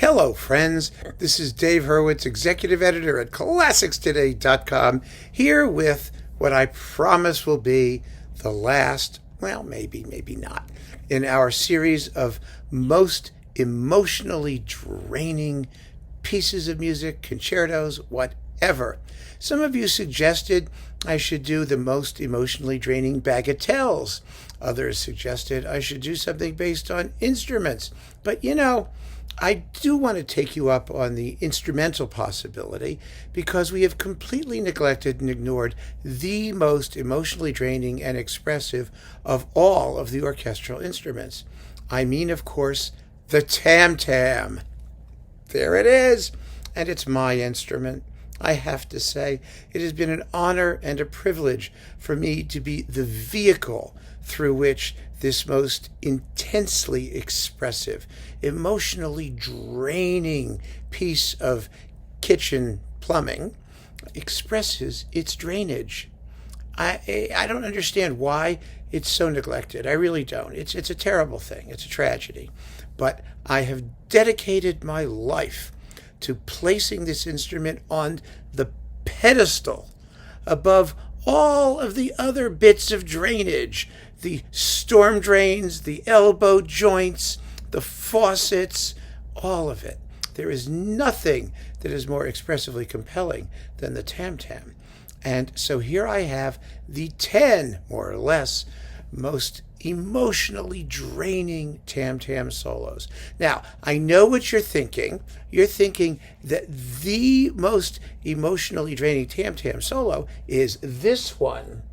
Hello, friends. This is Dave Hurwitz, executive editor at ClassicsToday.com, here with what I promise will be the last, well, maybe not, in our series of most emotionally draining pieces of music, concertos, whatever. Some of you suggested I should do the most emotionally draining bagatelles. Others suggested I should do something based on instruments. But I do want to take you up on the instrumental possibility because we have completely neglected and ignored the most emotionally draining and expressive of all of the orchestral instruments. I mean, of course, the Tam Tam. There it is, and it's my instrument. I have to say, it has been an honor and a privilege for me to be the vehicle through which this most intensely expressive, emotionally draining piece of kitchen plumbing expresses its drainage. I don't understand why it's so neglected. I really don't. It's a terrible thing. It's a tragedy. But I have dedicated my life to placing this instrument on the pedestal above all of the other bits of drainage, the storm drains, the elbow joints, the faucets, all of it. There is nothing that is more expressively compelling than the Tam Tam. And so here I have the 10, more or less, most emotionally draining Tam Tam solos. Now, I know what you're thinking. You're thinking that the most emotionally draining Tam Tam solo is this one.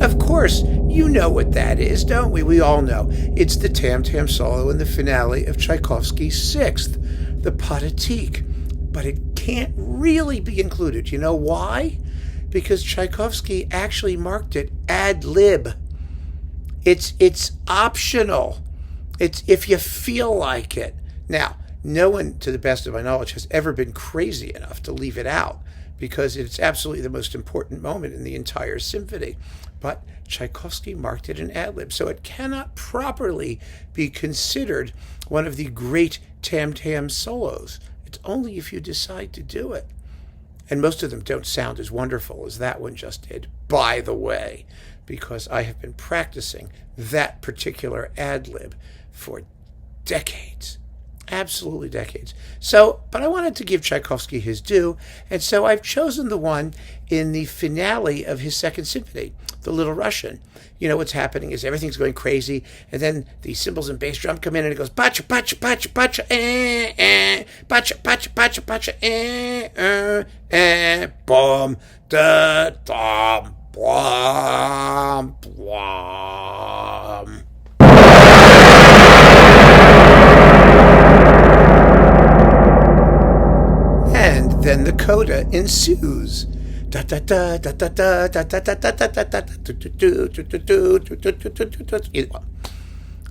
Of course, you know what that is, don't we? We all know. It's the Tam Tam solo in the finale of Tchaikovsky's Sixth, the Pathétique. But it can't really be included. You know why? Because Tchaikovsky actually marked it ad lib. It's optional. It's if you feel like it. Now, no one, to the best of my knowledge, has ever been crazy enough to leave it out because it's absolutely the most important moment in the entire symphony. But Tchaikovsky marked it an ad lib, so it cannot properly be considered one of the great Tam Tam solos. Only if you decide to do it. And most of them don't sound as wonderful as that one just did, by the way, because I have been practicing that particular ad-lib for decades. Absolutely decades. But I wanted to give Tchaikovsky his due, and so I've chosen the one in the finale of his Second Symphony, The Little Russian. What's happening is everything's going crazy, and then the cymbals and bass drum come in, and it goes bacha bacha bacha bacha bacha bacha bacha bacha boom da dum blum blum. And then the coda ensues.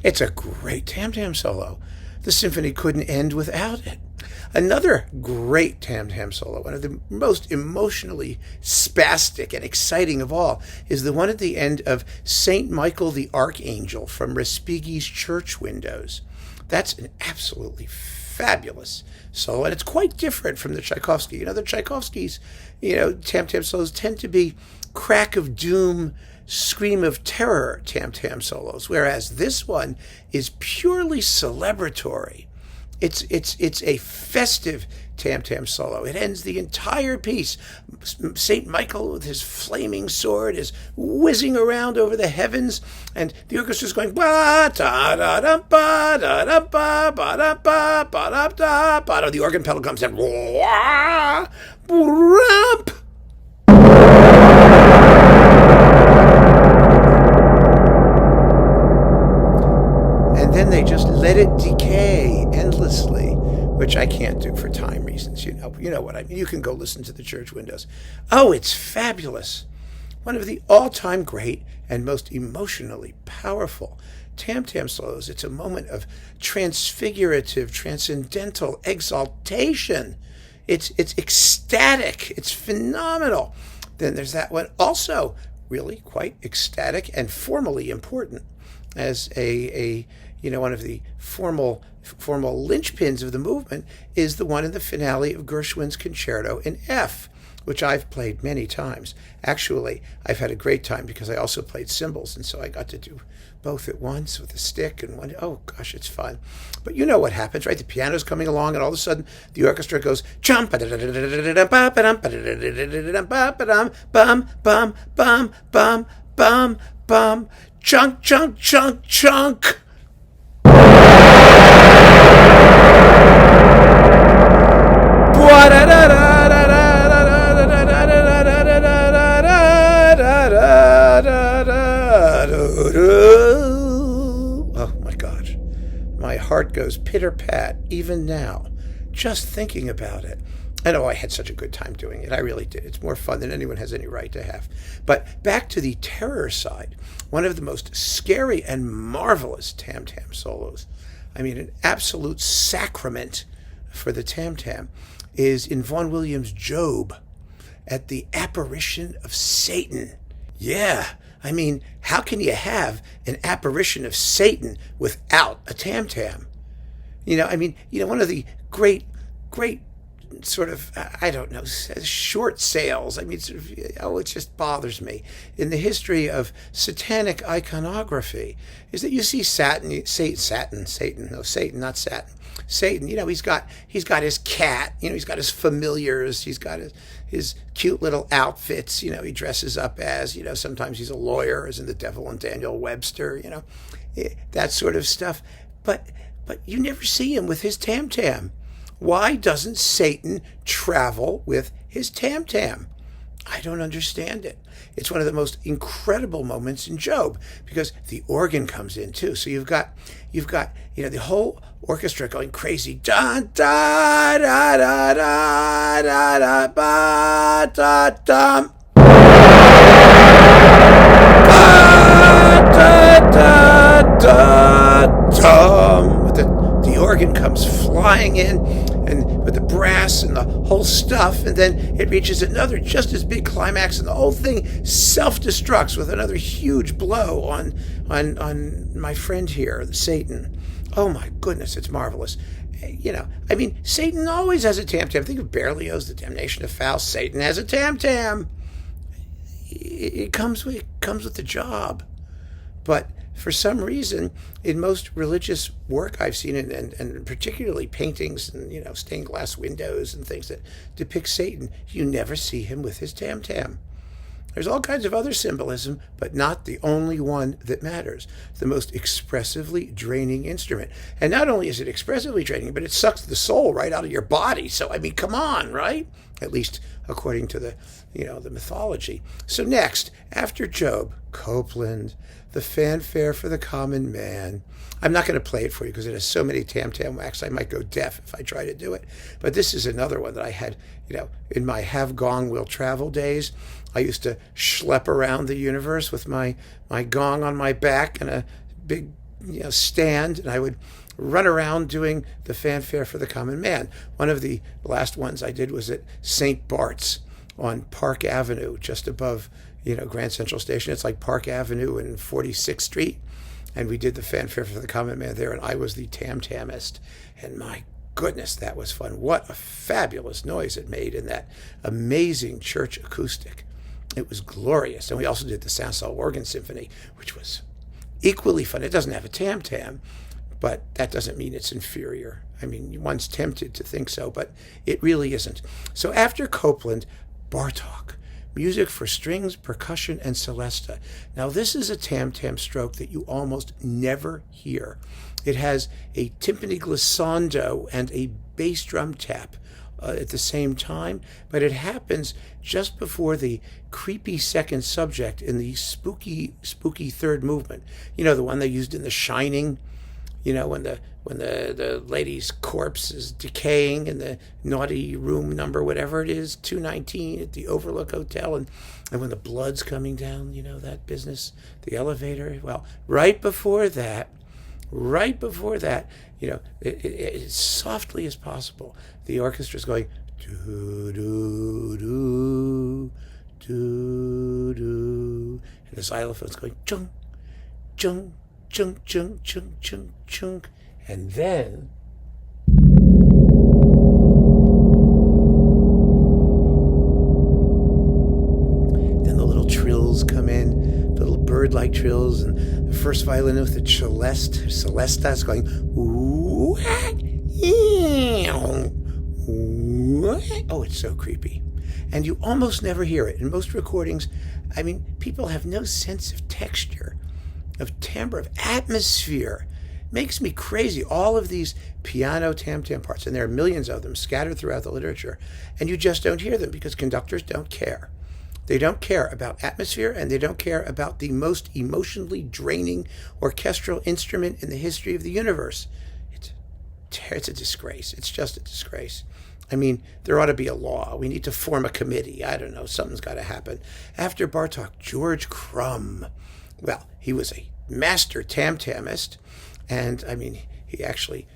It's a great Tam Tam solo. The symphony couldn't end without it. Another great Tam Tam solo, one of the most emotionally spastic and exciting of all, is the one at the end of Saint Michael the Archangel from Respighi's Church Windows. That's an absolutely fabulous solo, and it's quite different from the Tchaikovsky. The Tchaikovsky's, Tam Tam solos tend to be crack of doom, scream of terror Tam Tam solos, whereas this one is purely celebratory. It's a festive Tam Tam solo. It ends the entire piece. Saint Michael with his flaming sword is whizzing around over the heavens, and the orchestra's going ba da da da ba da da ba ba da ba ba da da ba. The organ pedal comes in. Wah, brump. And then they just let it decay endlessly, which I can't do for time reasons. You know what I mean. You can go listen to the Church Windows. Oh, it's fabulous. One of the all-time great and most emotionally powerful Tam Tam solos. It's a moment of transfigurative, transcendental exaltation. It's ecstatic. It's phenomenal. Then there's that one also really quite ecstatic and formally important as a one of the formal linchpins of the movement is the one in the finale of Gershwin's Concerto in F, which I've played many times. Actually, I've had a great time because I also played cymbals, and so I got to do both at once with a stick and one. Oh gosh, it's fun. But you know what happens, right? The piano's coming along, and all of a sudden the orchestra goes chum bum bum bum bum bum bum chunk chunk chunk chunk. Oh my gosh, my heart goes pitter-pat even now, just thinking about it. I know I had such a good time doing it. I really did. It's more fun than anyone has any right to have. But back to the terror side, one of the most scary and marvelous Tam Tam solos, I mean an absolute sacrament for the Tam Tam, is in Vaughan Williams' Job at the apparition of Satan. Yeah, I mean, how can you have an apparition of Satan without a Tam Tam? One of the great sort of, I don't know, short sales. I mean, it just bothers me in the history of satanic iconography is that you see Satan, not Satan. Satan, he's got his cat, he's got his familiars, he's got his cute little outfits, he dresses up as, sometimes he's a lawyer, as in The Devil and Daniel Webster, that sort of stuff. But you never see him with his Tam Tam. Why doesn't Satan travel with his Tam Tam? I don't understand it. It's one of the most incredible moments in Job because the organ comes in too. So you've got the whole orchestra going crazy. Da da da da da da da ba da dum. Ba da da da dum. The organ comes flying in, and with the brass and the whole stuff, and then it reaches another just as big climax, and the whole thing self-destructs with another huge blow on my friend here, Satan. Oh my goodness, it's marvelous. Satan always has a Tam Tam. Think of Berlioz, The Damnation of Faust. Satan has a Tam Tam. It comes with the job. But for some reason, in most religious work I've seen, and particularly paintings and stained glass windows and things that depict Satan, you never see him with his Tam Tam. There's all kinds of other symbolism, but not the only one that matters. The most expressively draining instrument. And not only is it expressively draining, but it sucks the soul right out of your body. So, come on, right? At least according to the mythology. So next, after Job, Copland, the Fanfare for the Common Man. I'm not going to play it for you because it has so many Tam Tam whacks I might go deaf if I try to do it. But this is another one that I had, in my Have Gong Will Travel days. I used to schlep around the universe with my gong on my back and a big stand, and I would run around doing the Fanfare for the Common Man. One of the last ones I did was at St. Bart's on Park Avenue, just above Grand Central Station. It's like Park Avenue and 46th Street. And we did the Fanfare for the Common Man there, and I was the Tam Tamist. And my goodness, that was fun. What a fabulous noise it made in that amazing church acoustic. It was glorious. And we also did the Saint-Saëns Organ Symphony, which was equally fun. It doesn't have a Tam Tam, but that doesn't mean it's inferior. One's tempted to think so, but it really isn't. So after Copland, Bartók. Music for strings, percussion, and celesta. Now, this is a Tam Tam stroke that you almost never hear. It has a timpani glissando and a bass drum tap at the same time, but it happens just before the creepy second subject in the spooky third movement. The one they used in The Shining. When the lady's corpse is decaying in the naughty room number, whatever it is, 219 at the Overlook Hotel, and when the blood's coming down, that business, the elevator. Well, right before that, as softly as possible, the orchestra's going do do do do, do. And the xylophone's going chung, chung, chung, chung, chung, chung, chung. And then the little trills come in, little bird-like trills, and the first violin note, the celesta, is going ooh, oh, it's so creepy. And you almost never hear it. In most recordings, I mean, people have no sense of texture, of timbre, of atmosphere. It makes me crazy. All of these piano tam-tam parts, and there are millions of them scattered throughout the literature, and you just don't hear them because conductors don't care. They don't care about atmosphere, and they don't care about the most emotionally draining orchestral instrument in the history of the universe. It's a disgrace. It's just a disgrace. I mean, there ought to be a law. We need to form a committee. I don't know. Something's got to happen. After Bartók, George Crumb. Well, he was a master tam-tamist, and I mean, he actually,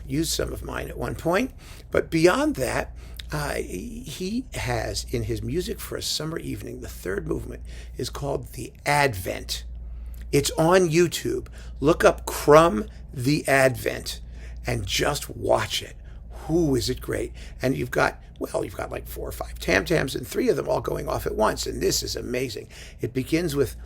used some of mine at one point. But beyond that, he has in his Music for a Summer Evening, the third movement is called The Advent. It's on YouTube. Look up Crumb, The Advent, and just watch it. Who is it great? And you've got like 4 or 5 tam-tams, and 3 of them all going off at once, and this is amazing. It begins with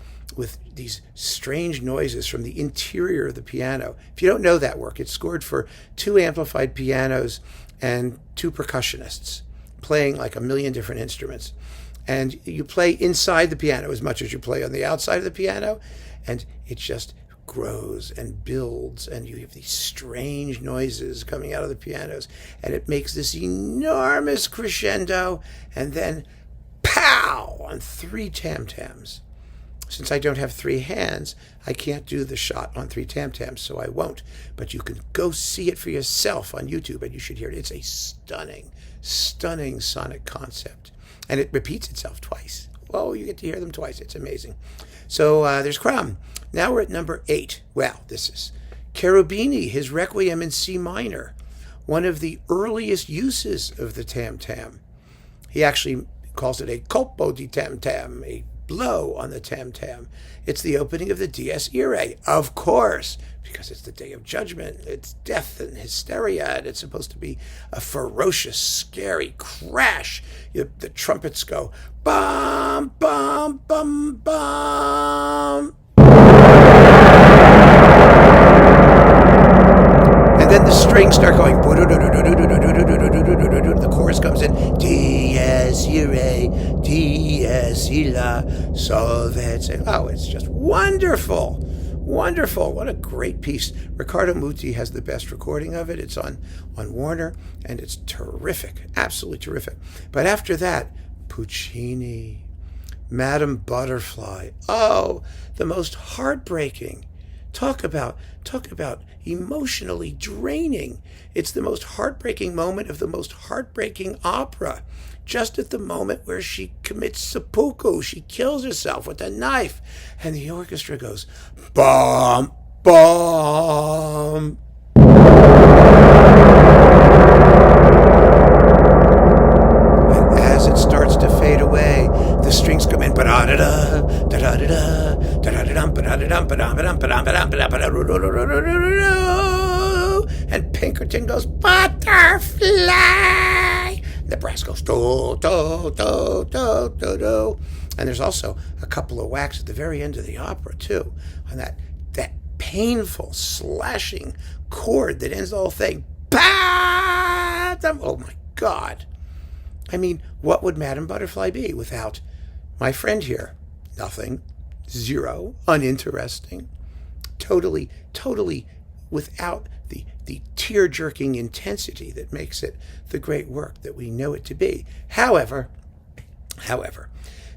these strange noises from the interior of the piano. If you don't know that work, it's scored for 2 amplified pianos and 2 percussionists playing like a million different instruments. And you play inside the piano as much as you play on the outside of the piano, and it just grows and builds, and you have these strange noises coming out of the pianos, and it makes this enormous crescendo, and then pow on 3 tam-tams. Since I don't have 3 hands, I can't do the shot on 3 tam-tams, so I won't. But you can go see it for yourself on YouTube, and you should hear it. It's a stunning, stunning sonic concept. And it repeats itself twice. Oh, you get to hear them twice. It's amazing. So there's Crumb. Now we're at number 8. Well, this is Cherubini, his Requiem in C minor, one of the earliest uses of the tam-tam. He actually calls it a colpo di tam-tam, a blow on the tam-tam. It's the opening of the Dies Irae, of course, because it's the Day of Judgment. It's death and hysteria, and it's supposed to be a ferocious, scary crash. The trumpets go, bum, bum, bum, bum. And then the strings start going. The chorus comes in. Dies irae, dies illa, solvet. Oh, it's just wonderful. Wonderful. What a great piece. Riccardo Muti has the best recording of it. It's on Warner, and it's terrific. Absolutely terrific. But after that, Puccini, Madame Butterfly. Oh, the most heartbreaking. Talk about emotionally draining. It's the most heartbreaking moment of the most heartbreaking opera. Just at the moment where she commits seppuku, she kills herself with a knife, and the orchestra goes, bum, bum. And as it starts to fade away, the strings come in, da-da-da-da, da-da-da-da, da-da-da-dum, ba-da-da-dum, ba-dum, ba-dum, ba-dum, ba-dum, and Pinkerton goes, butterfly. The brass goes, do, do, do, do, do, do. And there's also a couple of whacks at the very end of the opera, too, on that painful, slashing chord that ends the whole thing. Oh, my God. I mean, what would Madame Butterfly be without my friend here? Nothing. Zero. Uninteresting. Totally without the tear-jerking intensity that makes it the great work that we know it to be. However,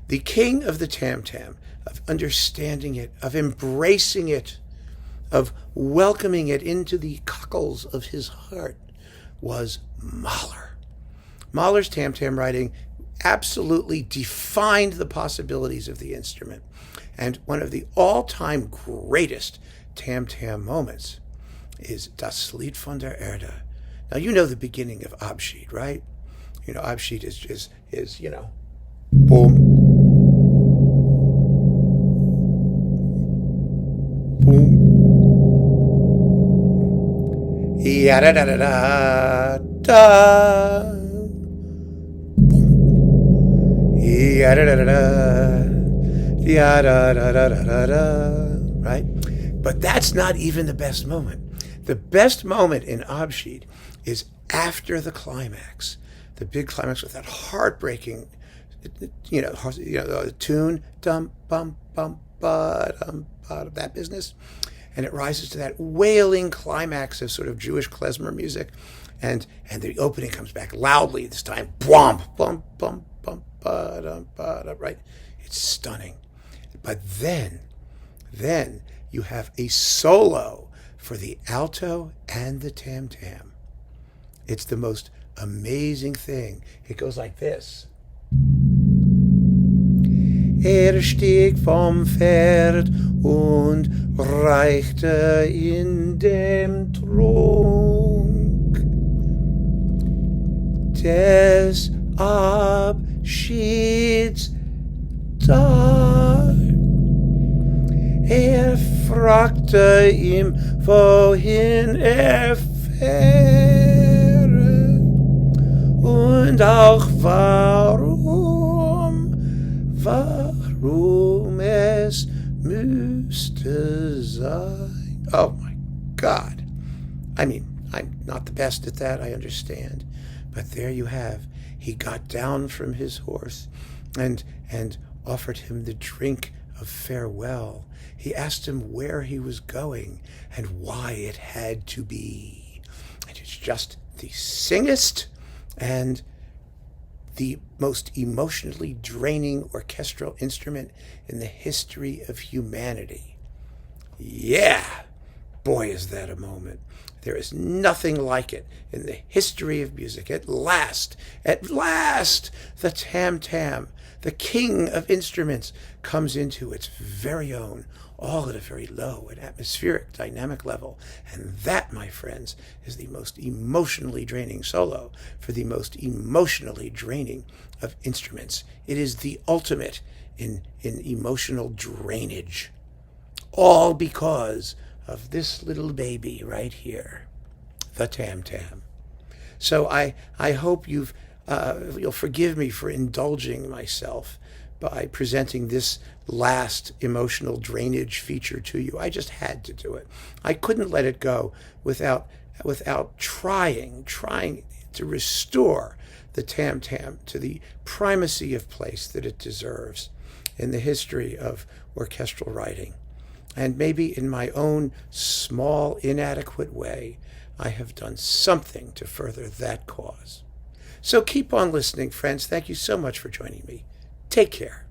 the king of the tam-tam, of understanding it, of embracing it, of welcoming it into the cockles of his heart, was Mahler. Mahler's tam-tam writing absolutely defined the possibilities of the instrument. And one of the all-time greatest tam-tam moments is Das Lied von der Erde. Now, you know the beginning of Abschied, right? Abschied is boom, boom. Ya da da da da da. Boom. Ya da da da da. Ya da da da da da. Right? But that's not even the best moment. The best moment in Abschied is after the climax, the big climax with that heartbreaking, the tune, dum bum bum ba dum ba, that business, and it rises to that wailing climax of sort of Jewish klezmer music, and the opening comes back loudly this time, bum bum bum bum ba dum ba dum, right? It's stunning, but then you have a solo for the alto and the tam tam. It's the most amazing thing. It goes like this. Stieg vom Pferd und reichte in dem Trunk des Abschieds da. Fragte ihm, wohin fähre und auch warum es müsste sein. Oh my God. I mean, I'm not the best at that, I understand. But there you have. He got down from his horse and offered him the drink of farewell. He asked him where he was going and why it had to be. And it's just the singest and the most emotionally draining orchestral instrument in the history of humanity. Yeah, boy, is that a moment. There is nothing like it in the history of music. At last, the tam tam, the king of instruments, comes into its very own, all at a very low and atmospheric dynamic level. And that, my friends, is the most emotionally draining solo for the most emotionally draining of instruments. It is the ultimate in emotional drainage. All because of this little baby right here, the tam tam. So I hope you'll forgive me for indulging myself by presenting this last emotional drainage feature to you. I just had to do it. I couldn't let it go without trying to restore the tam tam to the primacy of place that it deserves in the history of orchestral writing. And maybe in my own small, inadequate way, I have done something to further that cause. So keep on listening, friends. Thank you so much for joining me. Take care.